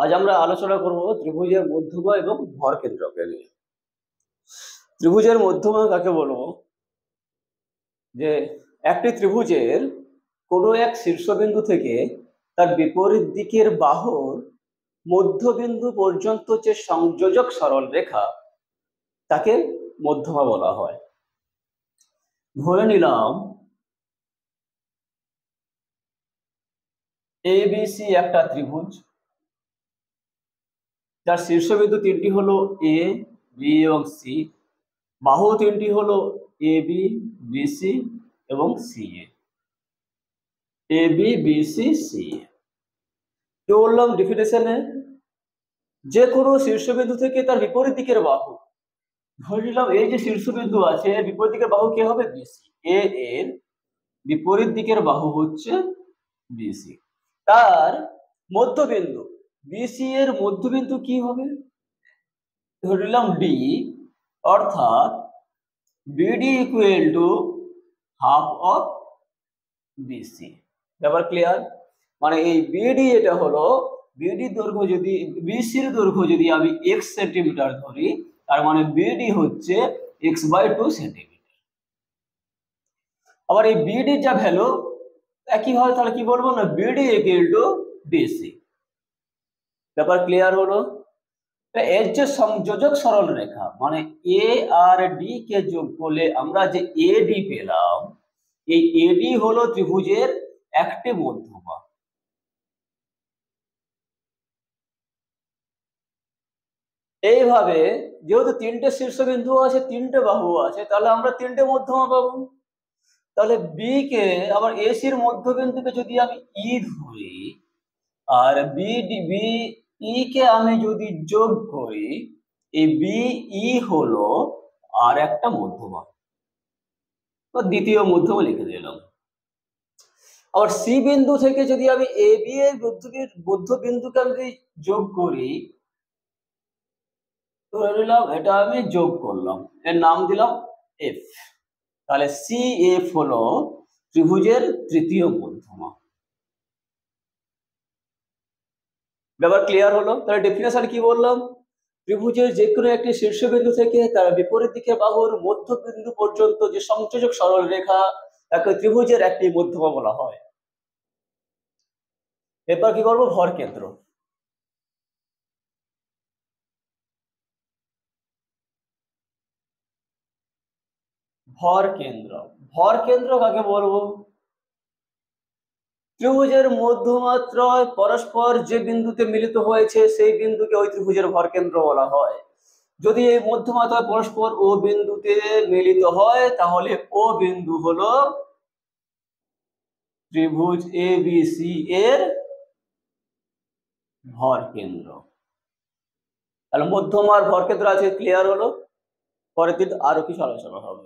আজ আমরা আলোচনা করব ত্রিভুজের মধ্যমা এবং ভর কেন্দ্রকে নিয়ে। ত্রিভুজের মধ্যমা কাকে বলবো? যে একটি ত্রিভুজের কোনো এক শীর্ষবিন্দু থেকে তার বিপরীত দিকের বাহুর মধ্যবিন্দু পর্যন্ত যে সংযোজক সরল রেখা তাকে মধ্যমা বলা হয়। ধরে নিলাম এবিসি একটা ত্রিভুজ, যার শীর্ষবিন্দু তিনটি হলো এ, বি এবং সি, বাহু তিনটি হলো এ বি, বিসি এবং C A B, BC, C এ। কি বললাম ডেফিনেশনে? যে কোনো শীর্ষবিন্দু থেকে তার বিপরীত দিকের বাহু, ধরে নিলাম এই যে শীর্ষবিন্দু আছে বিপরীত দিকের বাহু কি হবে? বিসি। এ এর বিপরীত দিকের বাহু হচ্ছে বিসি। তার মধ্যবিন্দু বিসি এর মধ্যবিন্দু কি হবে? ধরে নিলাম ডি, অর্থাৎ BD equal to half of BC. ব্যাপার ক্লিয়ার? মানে এই বিডি এটা হলো বিডি দৈর্ঘ্য, যদি বিসির দৈর্ঘ্য যদি আমি x সেন্টিমিটার ধরি, তার মানে বিডি হচ্ছে x/2 সেন্টিমিটার। আবার এই বিডি যা ভ্যালু একই হয়, তাহলে কি বলবো না, বিডি ইকুয়াল টু বিসি। ব্যাপার ক্লিয়ার হলো? এর যে সংযোজক সরল রেখা, মানে এ আর ডি কে যোগ করলে আমরা যে এডি পেলাম, এই এডি হলো ত্রিভুজের একটি মধ্যমা। এইভাবে যেহেতু তিনটে শীর্ষবিন্দু আছে, তিনটে বাহু আছে, তাহলে আমরা তিনটে মধ্যমা পাবো। তাহলে বি কে আবার এসির মধ্যবিন্দুকে যদি আমি ই ধরি, আর বি ই কে আমি যদি যোগ করি, এই বি ই হলো আর একটা মধ্যমা, তো দ্বিতীয় মধ্যমা লিখে দিলাম। আবার সি বিন্দু থেকে যদি আমি এ বি এর মধ্যবিন্দুকে আমি যদি যোগ করি, ধরে নিলাম এটা আমি যোগ করলাম, এর নাম দিলাম এফ, তাহলে সি এফ হলো ত্রিভুজের তৃতীয় মধ্যমা। ব্যাপার ক্লিয়ার হলো? তাহলে ডেফিনেশন কি বললাম? ত্রিভুজের যে কোনো একটি শীর্ষবিন্দু থেকে তার বিপরীত দিকের বাহুর মধ্যবিন্দু পর্যন্ত যে সংযোজক সরল রেখা তাকে ত্রিভুজের একটি মধ্যমা বলা হয়। এরপর কি করবো? ভর কেন্দ্র। ভর কেন্দ্র, ভর কেন্দ্র কাকে বলবো? ত্রিভুজের মধ্যমাত্রায় পরস্পর যে বিন্দুতে মিলিত হয়েছে সেই বিন্দুকে ওই ত্রিভুজের ভর কেন্দ্র বলা হয়। যদি এই মধ্যমাত্রায় পরস্পর ও বিন্দুতে মিলিত হয়, তাহলে ও বিন্দু হলো ত্রিভুজ এবিসি এর ভর কেন্দ্র। তাহলে মধ্যমার ভর কেন্দ্র আছে, ক্লিয়ার হলো? পরের দিন আরো কিছু আলোচনা হবে।